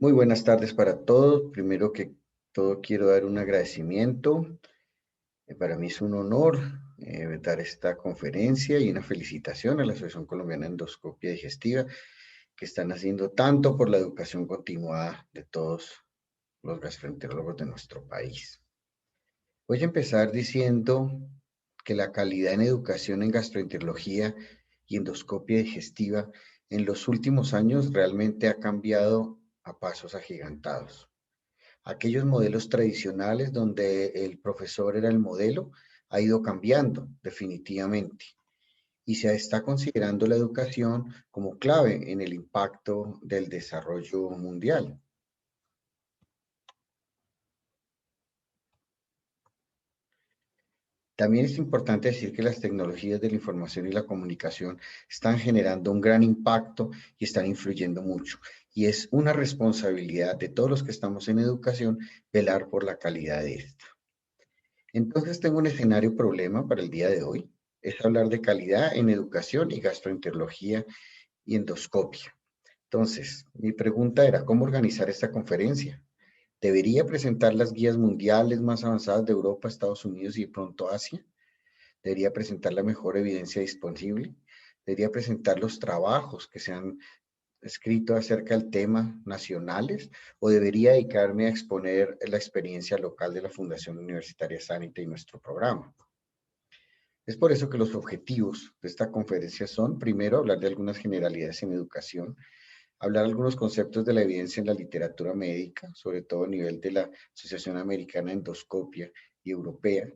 Muy buenas tardes para todos. Primero que todo quiero dar un agradecimiento. Para mí es un honor dar esta conferencia y una felicitación a la Asociación Colombiana de Endoscopia Digestiva que están haciendo tanto por la educación continuada de todos los gastroenterólogos de nuestro país. Voy a empezar diciendo que la calidad en educación en gastroenterología y endoscopia digestiva en los últimos años realmente ha cambiado a pasos agigantados. Aquellos modelos tradicionales donde el profesor era el modelo ha ido cambiando definitivamente y se está considerando la educación como clave en el impacto del desarrollo mundial. También es importante decir que las tecnologías de la información y la comunicación están generando un gran impacto y están influyendo mucho. Y es una responsabilidad de todos los que estamos en educación velar por la calidad de esta. Entonces tengo un escenario problema para el día de hoy. Es hablar de calidad en educación y gastroenterología y endoscopia. Entonces, mi pregunta era, ¿cómo organizar esta conferencia? ¿Debería presentar las guías mundiales más avanzadas de Europa, Estados Unidos y de pronto Asia? ¿Debería presentar la mejor evidencia disponible? ¿Debería presentar los trabajos que se han escrito acerca del tema nacionales? ¿O debería dedicarme a exponer la experiencia local de la Fundación Universitaria Sanita y nuestro programa? Es por eso que los objetivos de esta conferencia son, primero, hablar de algunas generalidades en educación, hablar algunos conceptos de la evidencia en la literatura médica, sobre todo a nivel de la Asociación Americana de Endoscopia y Europea,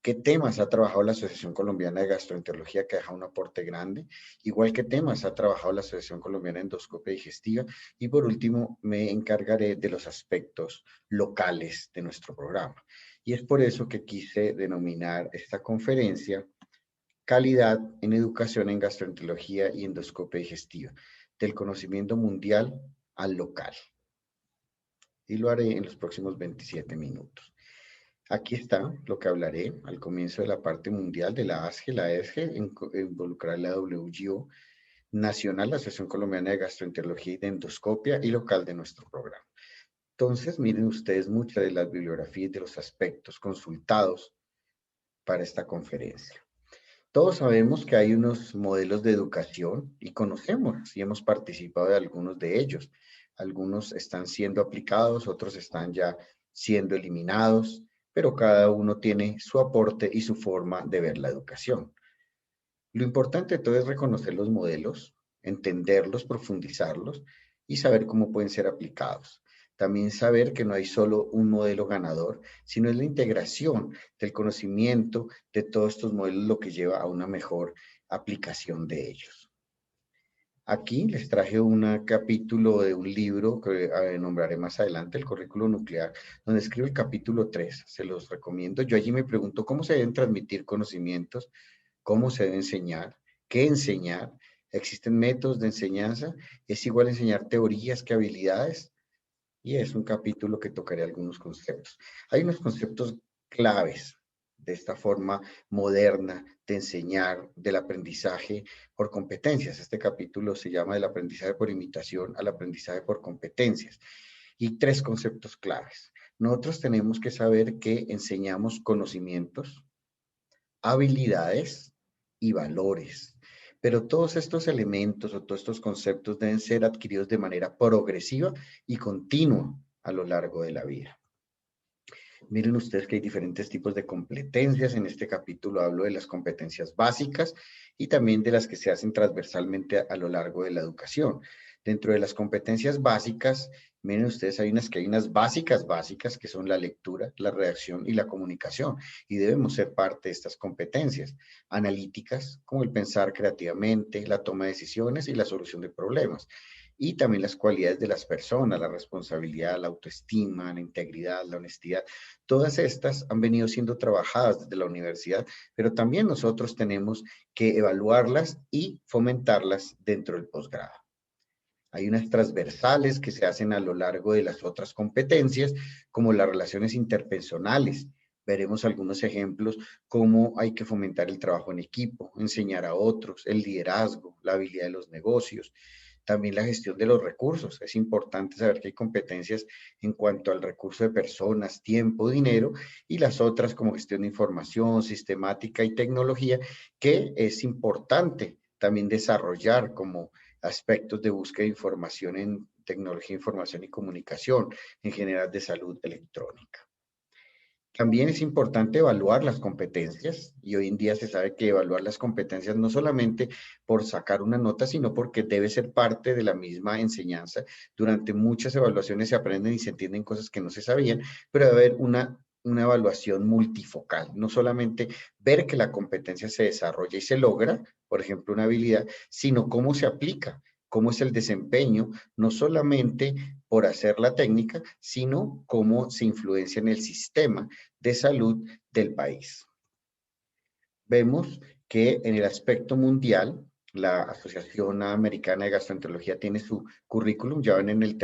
qué temas ha trabajado la Asociación Colombiana de Gastroenterología, que deja un aporte grande, igual qué temas ha trabajado la Asociación Colombiana de Endoscopia Digestiva, y por último me encargaré de los aspectos locales de nuestro programa. Y es por eso que quise denominar esta conferencia Calidad en Educación en Gastroenterología y Endoscopia Digestiva, del conocimiento mundial al local. Y lo haré en los próximos 27 minutos. Aquí está lo que hablaré al comienzo de la parte mundial de la ASGE, la ESGE, involucrar la WGO nacional, la Asociación Colombiana de Gastroenterología y de Endoscopia y local de nuestro programa. Entonces, miren ustedes muchas de las bibliografías y de los aspectos consultados para esta conferencia. Todos sabemos que hay unos modelos de educación y conocemos y hemos participado de algunos de ellos. Algunos están siendo aplicados, otros están ya siendo eliminados, pero cada uno tiene su aporte y su forma de ver la educación. Lo importante de todo es reconocer los modelos, entenderlos, profundizarlos y saber cómo pueden ser aplicados. También saber que no hay solo un modelo ganador, sino es la integración del conocimiento de todos estos modelos lo que lleva a una mejor aplicación de ellos. Aquí les traje un capítulo de un libro que nombraré más adelante, el currículo nuclear, donde escribo el capítulo 3. Se los recomiendo. Yo allí me pregunto cómo se deben transmitir conocimientos, cómo se debe enseñar, qué enseñar. ¿Existen métodos de enseñanza? ¿Es igual enseñar teorías que habilidades? Y es un capítulo que tocaré algunos conceptos. Hay unos conceptos claves de esta forma moderna de enseñar del aprendizaje por competencias. Este capítulo se llama del aprendizaje por imitación al aprendizaje por competencias. Y tres conceptos claves. Nosotros tenemos que saber que enseñamos conocimientos, habilidades y valores. Pero todos estos elementos o todos estos conceptos deben ser adquiridos de manera progresiva y continua a lo largo de la vida. Miren ustedes que hay diferentes tipos de competencias. En este capítulo hablo de las competencias básicas y también de las que se hacen transversalmente a lo largo de la educación. Dentro de las competencias básicas, miren ustedes, hay unas básicas que son la lectura, la redacción y la comunicación, y debemos ser parte de estas competencias analíticas, como el pensar creativamente, la toma de decisiones y la solución de problemas. Y también las cualidades de las personas, la responsabilidad, la autoestima, la integridad, la honestidad. Todas estas han venido siendo trabajadas desde la universidad, pero también nosotros tenemos que evaluarlas y fomentarlas dentro del posgrado. Hay unas transversales que se hacen a lo largo de las otras competencias, como las relaciones interpersonales. Veremos algunos ejemplos, cómo hay que fomentar el trabajo en equipo, enseñar a otros, el liderazgo, la habilidad de los negocios. También la gestión de los recursos. Es importante saber que hay competencias en cuanto al recurso de personas, tiempo, dinero, y las otras como gestión de información, sistemática y tecnología, que es importante también desarrollar como aspectos de búsqueda de información en tecnología, información y comunicación, en general de salud electrónica. También es importante evaluar las competencias y hoy en día se sabe que evaluar las competencias no solamente por sacar una nota, sino porque debe ser parte de la misma enseñanza. Durante muchas evaluaciones se aprenden y se entienden cosas que no se sabían, pero debe haber una evaluación multifocal, no solamente ver que la competencia se desarrolla y se logra, por ejemplo, una habilidad, sino cómo se aplica, cómo es el desempeño, no solamente por hacer la técnica, sino cómo se influencia en el sistema de salud del país. Vemos que en el aspecto mundial, la Asociación Americana de Gastroenterología tiene su currículum, ya van en la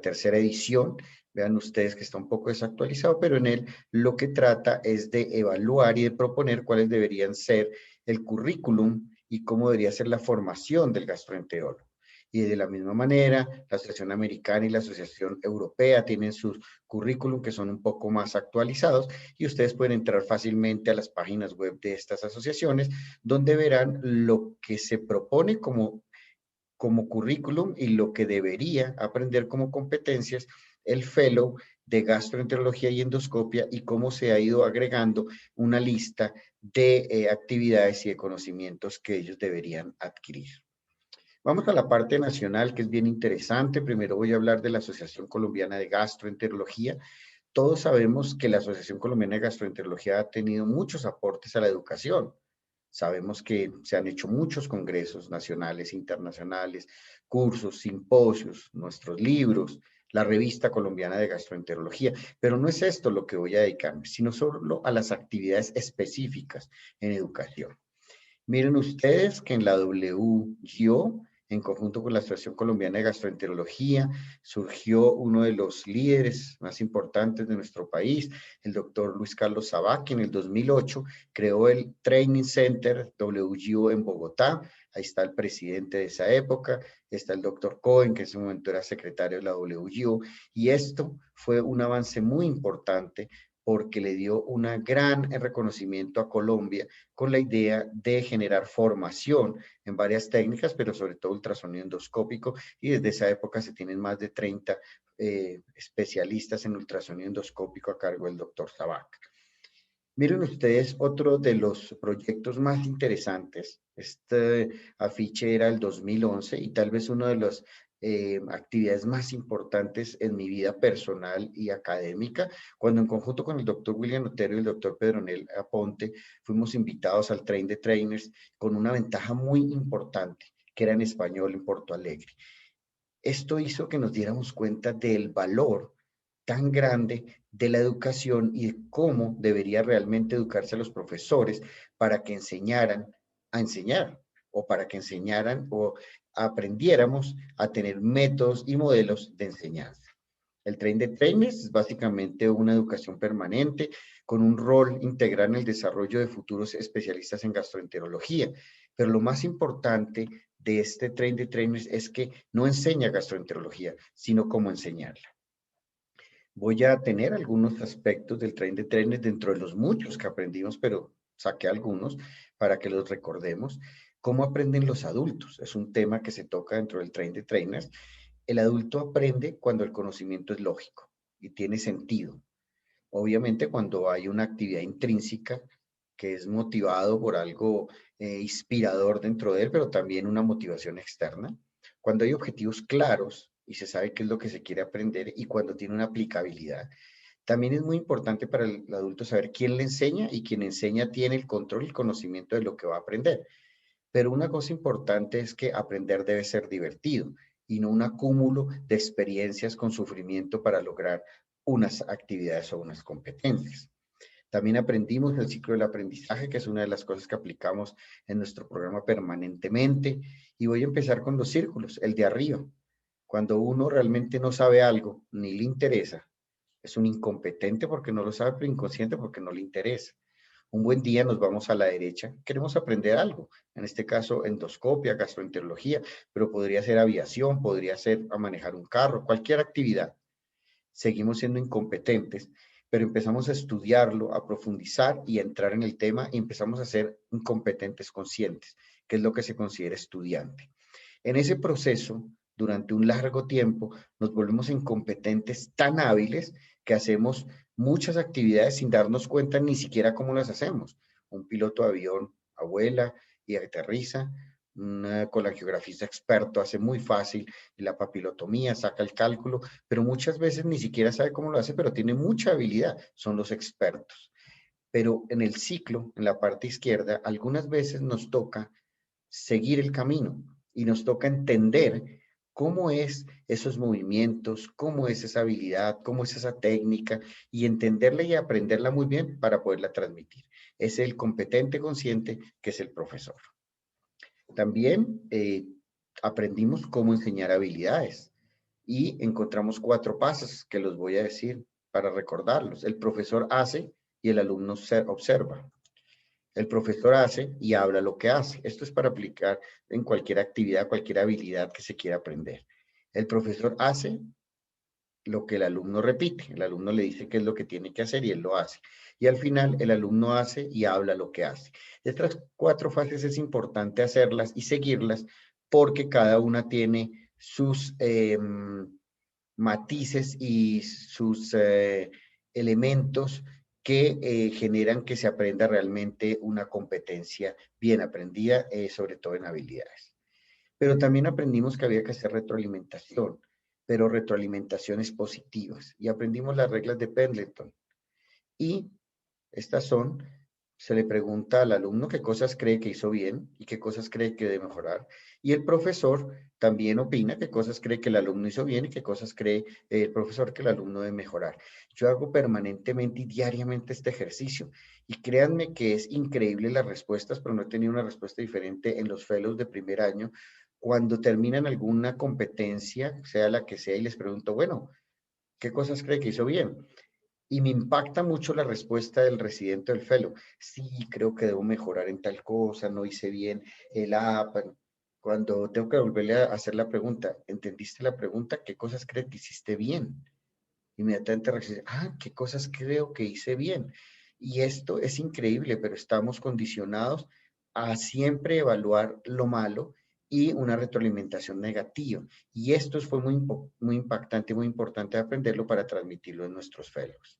tercera edición. Vean ustedes que está un poco desactualizado, pero en él lo que trata es de evaluar y de proponer cuáles deberían ser el currículum y cómo debería ser la formación del gastroenterólogo. Y de la misma manera, la Asociación Americana y la Asociación Europea tienen sus currículum que son un poco más actualizados y ustedes pueden entrar fácilmente a las páginas web de estas asociaciones donde verán lo que se propone como currículum y lo que debería aprender como competencias el fellow de gastroenterología y endoscopia y cómo se ha ido agregando una lista de actividades y de conocimientos que ellos deberían adquirir. Vamos a la parte nacional, que es bien interesante. Primero voy a hablar de la Asociación Colombiana de Gastroenterología. Todos sabemos que la Asociación Colombiana de Gastroenterología ha tenido muchos aportes a la educación. Sabemos que se han hecho muchos congresos nacionales, internacionales, cursos, simposios, nuestros libros, la revista colombiana de gastroenterología, pero no es esto lo que voy a dedicarme, sino solo a las actividades específicas en educación. Miren ustedes que en la WGO, en conjunto con la Asociación Colombiana de Gastroenterología, surgió uno de los líderes más importantes de nuestro país, el doctor Luis Carlos Sabac, que en el 2008 creó el Training Center WGO en Bogotá. Ahí está el presidente de esa época, está el doctor Cohen, que en ese momento era secretario de la WGO, y esto fue un avance muy importante porque le dio un gran reconocimiento a Colombia con la idea de generar formación en varias técnicas, pero sobre todo ultrasonido endoscópico, y desde esa época se tienen más de 30 especialistas en ultrasonido endoscópico a cargo del doctor Sabac. Miren ustedes otro de los proyectos más interesantes. Este afiche era el 2011 y tal vez una de las actividades más importantes en mi vida personal y académica, cuando en conjunto con el doctor William Otero y el doctor Pedronel Aponte fuimos invitados al Train de Trainers con una ventaja muy importante, que era en español en Porto Alegre. Esto hizo que nos diéramos cuenta del valor tan grande de la educación y de cómo debería realmente educarse a los profesores para que enseñaran a enseñar o para que enseñaran o aprendiéramos a tener métodos y modelos de enseñanza. El Train de Trainers es básicamente una educación permanente con un rol integral en el desarrollo de futuros especialistas en gastroenterología. Pero lo más importante de este Train de Trainers es que no enseña gastroenterología, sino cómo enseñarla. Voy a tener algunos aspectos del Train de Trainers dentro de los muchos que aprendimos, pero saqué algunos para que los recordemos. ¿Cómo aprenden los adultos? Es un tema que se toca dentro del Train de Trainers. El adulto aprende cuando el conocimiento es lógico y tiene sentido. Obviamente cuando hay una actividad intrínseca que es motivado por algo inspirador dentro de él, pero también una motivación externa. Cuando hay objetivos claros y se sabe qué es lo que se quiere aprender y cuando tiene una aplicabilidad. También es muy importante para el adulto saber quién le enseña y quien enseña tiene el control y el conocimiento de lo que va a aprender. Pero una cosa importante es que aprender debe ser divertido y no un acúmulo de experiencias con sufrimiento para lograr unas actividades o unas competencias. También aprendimos el ciclo del aprendizaje, que es una de las cosas que aplicamos en nuestro programa permanentemente. Y voy a empezar con los círculos, el de arriba. Cuando uno realmente no sabe algo ni le interesa, es un incompetente porque no lo sabe, pero inconsciente porque no le interesa. Un buen día nos vamos a la derecha, queremos aprender algo, en este caso endoscopia, gastroenterología, pero podría ser aviación, podría ser a manejar un carro, cualquier actividad. Seguimos siendo incompetentes, pero empezamos a estudiarlo, a profundizar y a entrar en el tema y empezamos a ser incompetentes conscientes, que es lo que se considera estudiante. En ese proceso, durante un largo tiempo, nos volvemos incompetentes tan hábiles que hacemos muchas actividades sin darnos cuenta ni siquiera cómo las hacemos. Un piloto de avión abuela y aterriza, un colangiografista experto hace muy fácil la papilotomía, saca el cálculo, pero muchas veces ni siquiera sabe cómo lo hace, pero tiene mucha habilidad, son los expertos. Pero en el ciclo, en la parte izquierda, algunas veces nos toca seguir el camino y nos toca entender cómo es esos movimientos, cómo es esa habilidad, cómo es esa técnica y entenderla y aprenderla muy bien para poderla transmitir. Es el competente consciente que es el profesor. También aprendimos cómo enseñar habilidades y encontramos 4 pasos que los voy a decir para recordarlos. El profesor hace y el alumno observa. El profesor hace y habla lo que hace. Esto es para aplicar en cualquier actividad, cualquier habilidad que se quiera aprender. El profesor hace lo que el alumno repite. El alumno le dice qué es lo que tiene que hacer y él lo hace. Y al final el alumno hace y habla lo que hace. Estas 4 fases es importante hacerlas y seguirlas porque cada una tiene sus matices y sus elementos que generan que se aprenda realmente una competencia bien aprendida, sobre todo en habilidades. Pero también aprendimos que había que hacer retroalimentación, pero retroalimentaciones positivas. Y aprendimos las reglas de Pendleton. Y estas son, se le pregunta al alumno qué cosas cree que hizo bien y qué cosas cree que debe mejorar. Y el profesor también opina qué cosas cree que el alumno hizo bien y qué cosas cree el profesor que el alumno debe mejorar. Yo hago permanentemente y diariamente este ejercicio. Y créanme que es increíble las respuestas, pero no he tenido una respuesta diferente en los fellows de primer año. Cuando terminan alguna competencia, sea la que sea, y les pregunto, bueno, ¿qué cosas cree que hizo bien? Y me impacta mucho la respuesta del residente del fellow. Sí, creo que debo mejorar en tal cosa, no hice bien el app. Cuando tengo que volverle a hacer la pregunta, ¿entendiste la pregunta? ¿Qué cosas crees que hiciste bien? Inmediatamente reacciona, ¿qué cosas creo que hice bien? Y esto es increíble, pero estamos condicionados a siempre evaluar lo malo y una retroalimentación negativa. Y esto fue muy impactante, muy importante aprenderlo para transmitirlo en nuestros fellows.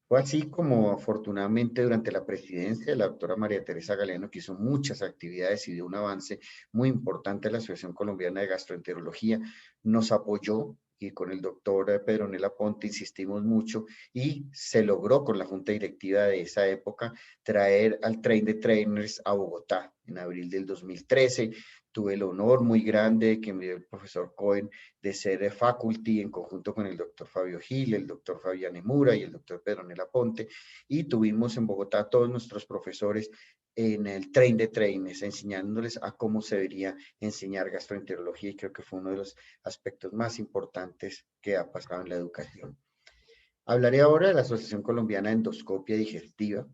Fue así como afortunadamente durante la presidencia de la doctora María Teresa Galeano, que hizo muchas actividades y dio un avance muy importante a la Asociación Colombiana de Gastroenterología, nos apoyó y con el doctor Pedro Nela Ponte insistimos mucho y se logró con la junta directiva de esa época traer al Train de Trainers a Bogotá en abril del 2013. Tuve el honor muy grande que me dio el profesor Cohen de ser faculty en conjunto con el doctor Fabio Gil, el doctor Fabián Emura y el doctor Pedro Nela Ponte, y tuvimos en Bogotá a todos nuestros profesores en el Train de Trainers, enseñándoles a cómo se debería enseñar gastroenterología, y creo que fue uno de los aspectos más importantes que ha pasado en la educación. Hablaré ahora de la Asociación Colombiana de Endoscopia Digestiva.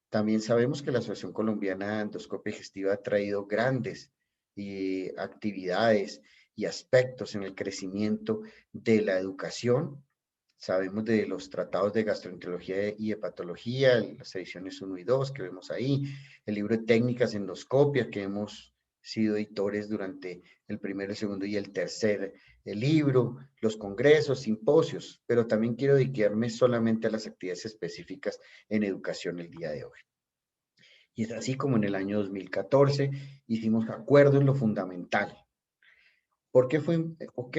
También sabemos que la Asociación Colombiana de Endoscopia Digestiva ha traído grandes actividades y aspectos en el crecimiento de la educación. Sabemos de los tratados de gastroenterología y hepatología, las ediciones 1 y 2 que vemos ahí, el libro de técnicas endoscopia que hemos sido editores durante el primero, el segundo y el tercer el libro, los congresos, simposios, pero también quiero dedicarme solamente a las actividades específicas en educación el día de hoy. Y es así como en el año 2014 hicimos acuerdo en lo fundamental. ¿Qué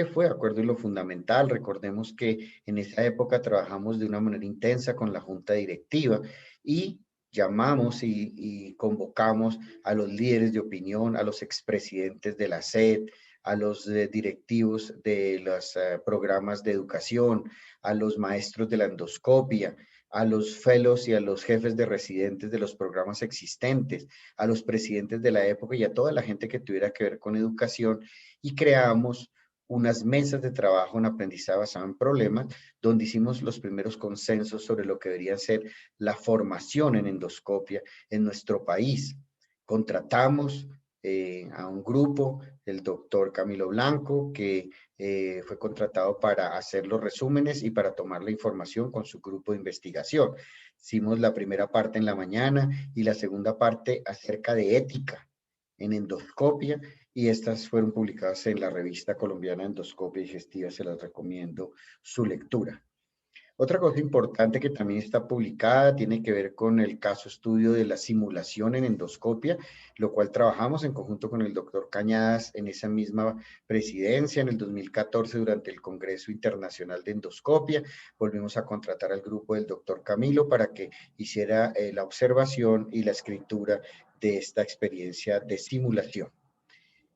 fue acuerdo en lo fundamental? Recordemos que en esa época trabajamos de una manera intensa con la junta directiva y llamamos y convocamos a los líderes de opinión, a los expresidentes de la SED, a los directivos de los programas de educación, a los maestros de la endoscopia, a los fellows y a los jefes de residentes de los programas existentes, a los presidentes de la época y a toda la gente que tuviera que ver con educación, y creamos unas mesas de trabajo en aprendizaje basado en problemas, donde hicimos los primeros consensos sobre lo que debería ser la formación en endoscopia en nuestro país. Contratamos a un grupo, el doctor Camilo Blanco, que fue contratado para hacer los resúmenes y para tomar la información con su grupo de investigación. Hicimos la primera parte en la mañana y la segunda parte acerca de ética en endoscopia, y estas fueron publicadas en la revista colombiana Endoscopia Digestiva. Se las recomiendo su lectura. Otra cosa importante que también está publicada tiene que ver con el caso estudio de la simulación en endoscopia, lo cual trabajamos en conjunto con el doctor Cañadas en esa misma presidencia en el 2014 durante el Congreso Internacional de Endoscopia. Volvimos a contratar al grupo del doctor Camilo para que hiciera la observación y la escritura de esta experiencia de simulación.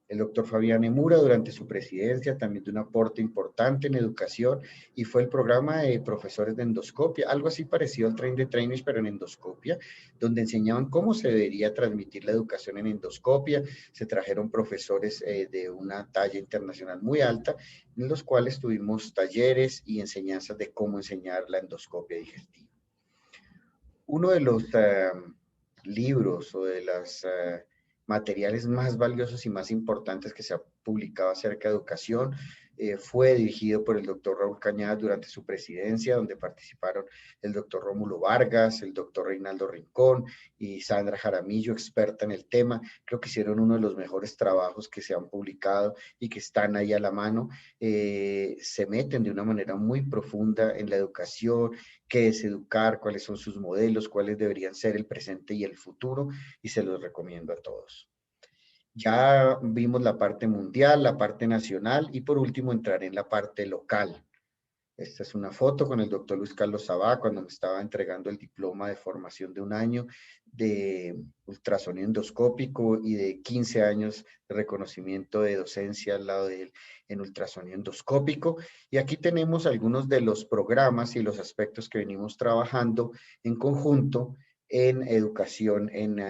El doctor Fabián Emura, durante su presidencia, también de un aporte importante en educación, y fue el programa de profesores de endoscopia, algo así parecido al Train the Trainers, pero en endoscopia, donde enseñaban cómo se debería transmitir la educación en endoscopia. Se trajeron profesores de una talla internacional muy alta, en los cuales tuvimos talleres y enseñanzas de cómo enseñar la endoscopia digestiva. Uno de los libros o de los materiales más valiosos y más importantes que se ha publicado acerca de educación fue dirigido por el doctor Raúl Cañadas durante su presidencia, donde participaron el doctor Rómulo Vargas, el doctor Reinaldo Rincón y Sandra Jaramillo, experta en el tema. Creo que hicieron uno de los mejores trabajos que se han publicado y que están ahí a la mano. Se meten de una manera muy profunda en la educación, qué es educar, cuáles son sus modelos, cuáles deberían ser el presente y el futuro, y se los recomiendo a todos. Ya vimos la parte mundial, la parte nacional, y por último entraré en la parte local. Esta es una foto con el doctor Luis Carlos Sabá cuando me estaba entregando el diploma de formación de un año de ultrasonido endoscópico y de 15 años de reconocimiento de docencia al lado de él en ultrasonido endoscópico. Y aquí tenemos algunos de los programas y los aspectos que venimos trabajando en conjunto en educación en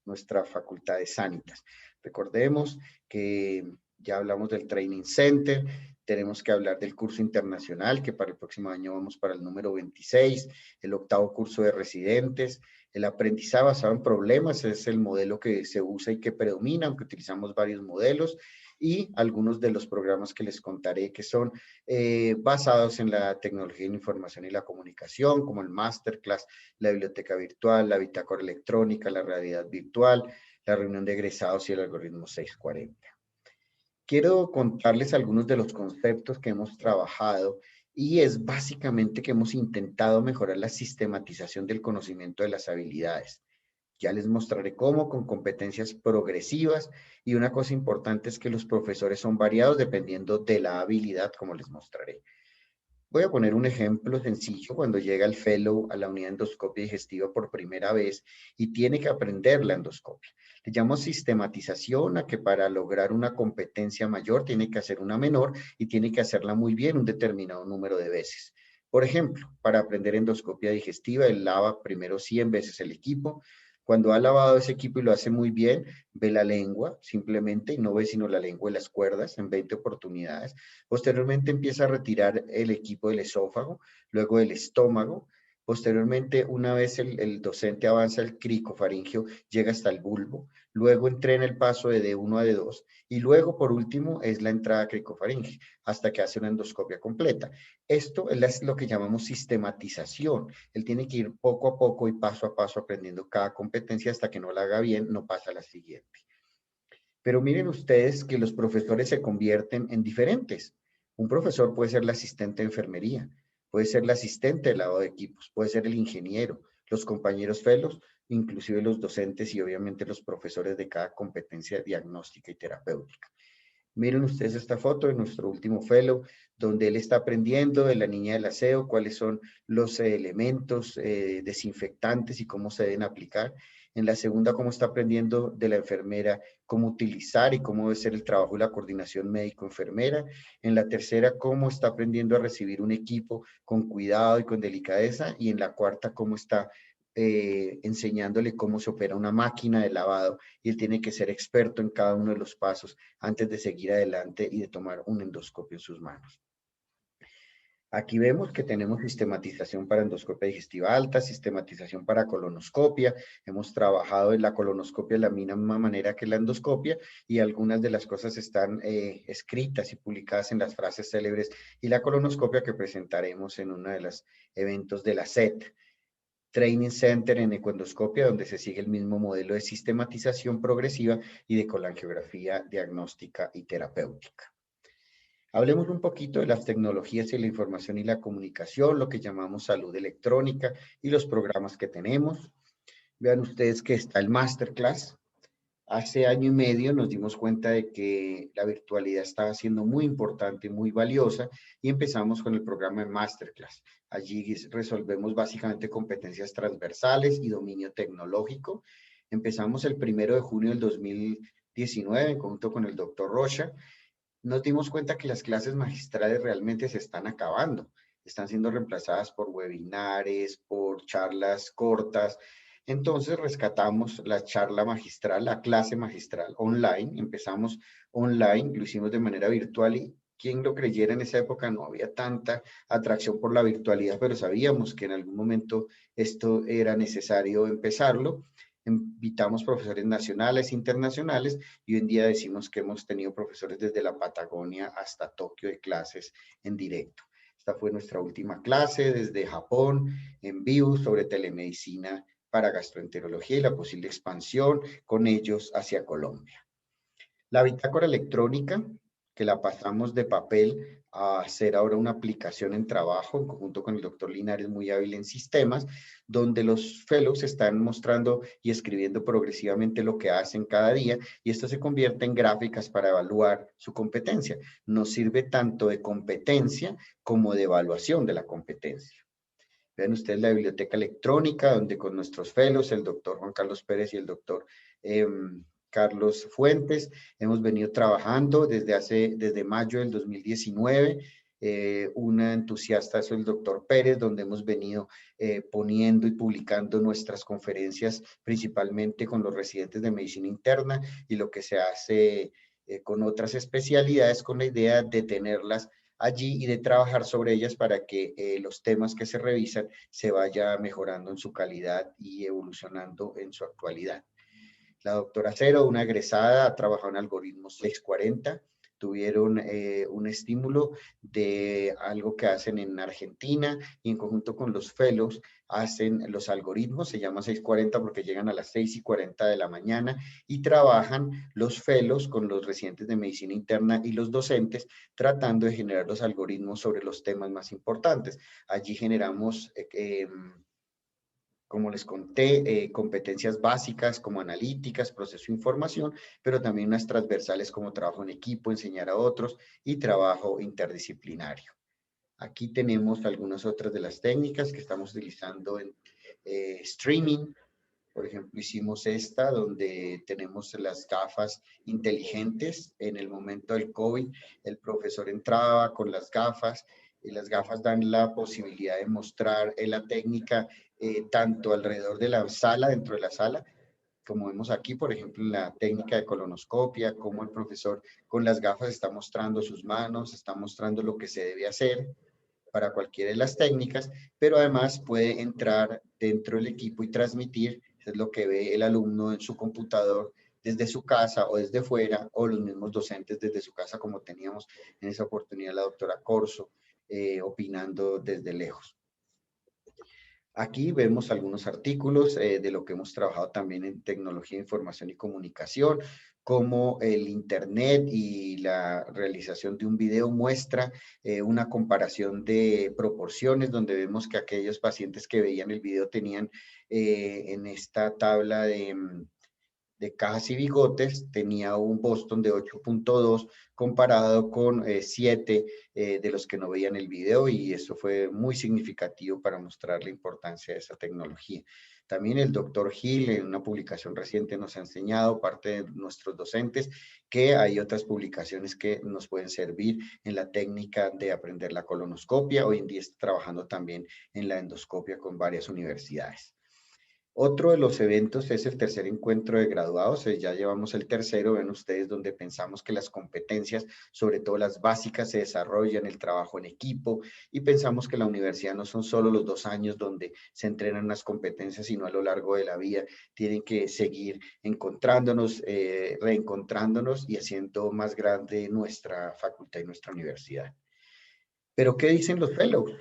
nuestra facultad de Sanitas. Recordemos que ya hablamos del Training Center, tenemos que hablar del curso internacional, que para el próximo año vamos para el número 26, el octavo curso de residentes, el aprendizaje basado en problemas es el modelo que se usa y que predomina, aunque utilizamos varios modelos, y algunos de los programas que les contaré que son basados en la tecnología de la información y la comunicación, como el Masterclass, la biblioteca virtual, la bitácora electrónica, la realidad virtual, la reunión de egresados y el algoritmo 640. Quiero contarles algunos de los conceptos que hemos trabajado, y es básicamente que hemos intentado mejorar la sistematización del conocimiento de las habilidades. Ya les mostraré cómo, con competencias progresivas, y una cosa importante es que los profesores son variados dependiendo de la habilidad, como les mostraré. Voy a poner un ejemplo sencillo cuando llega el fellow a la unidad de endoscopia digestiva por primera vez y tiene que aprender la endoscopia. Le llamo sistematización a que para lograr una competencia mayor tiene que hacer una menor y tiene que hacerla muy bien un determinado número de veces. Por ejemplo, para aprender endoscopia digestiva, él lava primero 100 veces el equipo. Cuando ha lavado ese equipo y lo hace muy bien, ve la lengua simplemente y no ve sino la lengua y las cuerdas en 20 oportunidades. Posteriormente empieza a retirar el equipo del esófago, luego del estómago. Posteriormente, una vez el docente avanza el cricofaringeo, llega hasta el bulbo. Luego entrena el paso de D1 a D2. Y luego, por último, es la entrada cricofaringea, hasta que hace una endoscopia completa. Esto es lo que llamamos sistematización. Él tiene que ir poco a poco y paso a paso aprendiendo cada competencia hasta que no la haga bien, no pasa a la siguiente. Pero miren ustedes que los profesores se convierten en diferentes. Un profesor puede ser el asistente de enfermería, puede ser el asistente de lavado de equipos, puede ser el ingeniero, los compañeros fellows, inclusive los docentes y obviamente los profesores de cada competencia diagnóstica y terapéutica. Miren ustedes esta foto de nuestro último fellow, donde él está aprendiendo de la niña del aseo, cuáles son los elementos desinfectantes y cómo se deben aplicar. En la segunda, cómo está aprendiendo de la enfermera, cómo utilizar y cómo debe ser el trabajo y la coordinación médico-enfermera. En la tercera, cómo está aprendiendo a recibir un equipo con cuidado y con delicadeza. Y en la cuarta, cómo está enseñándole cómo se opera una máquina de lavado y él tiene que ser experto en cada uno de los pasos antes de seguir adelante y de tomar un endoscopio en sus manos. Aquí vemos que tenemos sistematización para endoscopia digestiva alta, sistematización para colonoscopia. Hemos trabajado en la colonoscopia de la misma manera que la endoscopia y algunas de las cosas están escritas y publicadas en las frases célebres y la colonoscopia que presentaremos en uno de los eventos de la SET. Training Center en ecoendoscopia, donde se sigue el mismo modelo de sistematización progresiva y de colangiografía diagnóstica y terapéutica. Hablemos un poquito de las tecnologías y la información y la comunicación, lo que llamamos salud electrónica y los programas que tenemos. Vean ustedes que está el Masterclass. Hace año y medio nos dimos cuenta de que la virtualidad estaba siendo muy importante, muy valiosa, y empezamos con el programa de Masterclass. Allí resolvemos básicamente competencias transversales y dominio tecnológico. Empezamos el 1 de junio del 2019 en conjunto con el doctor Rocha. Nos dimos cuenta que las clases magistrales realmente se están acabando. Están siendo reemplazadas por webinares, por charlas cortas. Entonces rescatamos la charla magistral, la clase magistral online. Empezamos online, lo hicimos de manera virtual y quien lo creyera en esa época no había tanta atracción por la virtualidad, pero sabíamos que en algún momento esto era necesario empezarlo. Invitamos profesores nacionales, internacionales, y hoy en día decimos que hemos tenido profesores desde la Patagonia hasta Tokio de clases en directo. Esta fue nuestra última clase desde Japón, en vivo, sobre telemedicina para gastroenterología y la posible expansión con ellos hacia Colombia. La bitácora electrónica, que la pasamos de papel a hacer ahora una aplicación en trabajo, en conjunto con el doctor Linares, muy hábil en sistemas, donde los fellows están mostrando y escribiendo progresivamente lo que hacen cada día, y esto se convierte en gráficas para evaluar su competencia. Nos sirve tanto de competencia como de evaluación de la competencia. Vean ustedes la biblioteca electrónica, donde con nuestros fellows, el doctor Juan Carlos Pérez y el doctor Carlos Fuentes, hemos venido trabajando desde mayo del 2019. Una entusiasta es el doctor Pérez, donde hemos venido poniendo y publicando nuestras conferencias, principalmente con los residentes de medicina interna y lo que se hace con otras especialidades, con la idea de tenerlas allí y de trabajar sobre ellas para que los temas que se revisan se vaya mejorando en su calidad y evolucionando en su actualidad. La doctora Cero, una egresada, ha trabajado en algoritmos 640, tuvieron un estímulo de algo que hacen en Argentina y en conjunto con los fellows hacen los algoritmos, se llama 640 porque llegan a las 6:40 de la mañana y trabajan los fellows con los residentes de medicina interna y los docentes tratando de generar los algoritmos sobre los temas más importantes. Allí generamos como les conté, competencias básicas como analíticas, proceso de información, pero también unas transversales como trabajo en equipo, enseñar a otros y trabajo interdisciplinario. Aquí tenemos algunas otras de las técnicas que estamos utilizando en streaming. Por ejemplo, hicimos esta donde tenemos las gafas inteligentes. En el momento del COVID, el profesor entraba con las gafas y las gafas dan la posibilidad de mostrar la técnica tanto alrededor de la sala, dentro de la sala, como vemos aquí, por ejemplo, en la técnica de colonoscopia, como el profesor con las gafas está mostrando sus manos, está mostrando lo que se debe hacer para cualquiera de las técnicas, pero además puede entrar dentro del equipo y transmitir, es lo que ve el alumno en su computador desde su casa o desde fuera, o los mismos docentes desde su casa, como teníamos en esa oportunidad la doctora Corso, opinando desde lejos. Aquí vemos algunos artículos de lo que hemos trabajado también en tecnología de información y comunicación, como el Internet y la realización de un video muestra una comparación de proporciones, donde vemos que aquellos pacientes que veían el video tenían en esta tabla de cajas y bigotes, tenía un Boston de 8.2 comparado con 7 de los que no veían el video, y eso fue muy significativo para mostrar la importancia de esa tecnología. También el doctor Gil en una publicación reciente nos ha enseñado, parte de nuestros docentes, que hay otras publicaciones que nos pueden servir en la técnica de aprender la colonoscopia. Hoy en día está trabajando también en la endoscopia con varias universidades. Otro de los eventos es el tercer encuentro de graduados. Ya llevamos el tercero, ven ustedes, donde pensamos que las competencias, sobre todo las básicas, se desarrollan, el trabajo en equipo, y pensamos que la universidad no son solo los 2 años donde se entrenan las competencias, sino a lo largo de la vida tienen que seguir encontrándonos, reencontrándonos y haciendo más grande nuestra facultad y nuestra universidad. Pero, ¿qué dicen los fellows?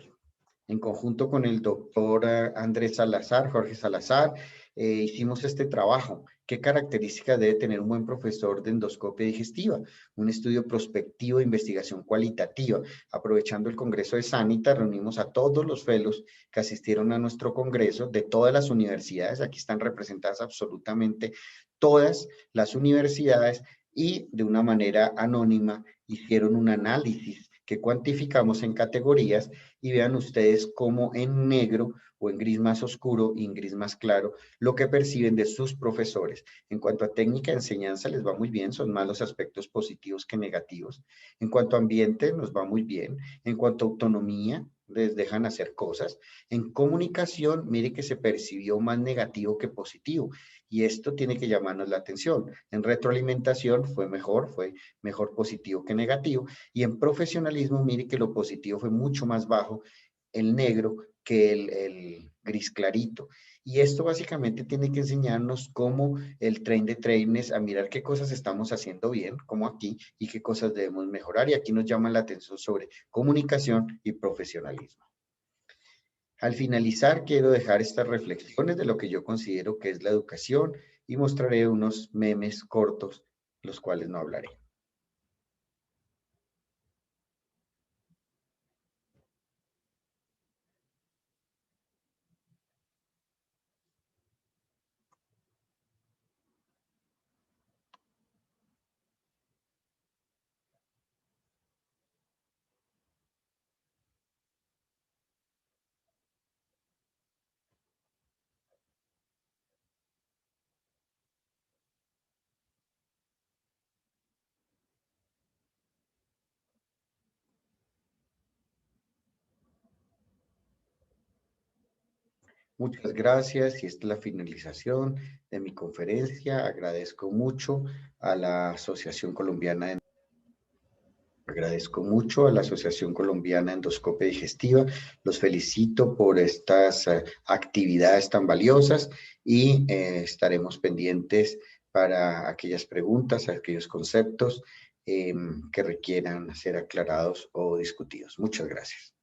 En conjunto con el doctor Andrés Salazar, Jorge Salazar, hicimos este trabajo. ¿Qué características debe tener un buen profesor de endoscopia digestiva? Un estudio prospectivo de investigación cualitativa. Aprovechando el Congreso de Sanita, reunimos a todos los fellows que asistieron a nuestro congreso de todas las universidades. Aquí están representadas absolutamente todas las universidades y de una manera anónima hicieron un análisis que cuantificamos en categorías, y vean ustedes cómo en negro o en gris más oscuro y en gris más claro lo que perciben de sus profesores. En cuanto a técnica de enseñanza les va muy bien, son más los aspectos positivos que negativos. En cuanto a ambiente nos va muy bien. En cuanto a autonomía, les dejan hacer cosas. En comunicación, mire que se percibió más negativo que positivo, y esto tiene que llamarnos la atención. En retroalimentación fue mejor positivo que negativo, y en profesionalismo, mire que lo positivo fue mucho más bajo, el negro, que el gris clarito. Y esto básicamente tiene que enseñarnos cómo el train de trainers a mirar qué cosas estamos haciendo bien, como aquí, y qué cosas debemos mejorar. Y aquí nos llama la atención sobre comunicación y profesionalismo. Al finalizar, quiero dejar estas reflexiones de lo que yo considero que es la educación, y mostraré unos memes cortos, los cuales no hablaré. Muchas gracias, y esta es la finalización de mi conferencia. Agradezco mucho a la Asociación Colombiana de Agradezco mucho a la Asociación Colombiana de Endoscopia Digestiva. Los felicito por estas actividades tan valiosas, y estaremos pendientes para aquellas preguntas, aquellos conceptos que requieran ser aclarados o discutidos. Muchas gracias.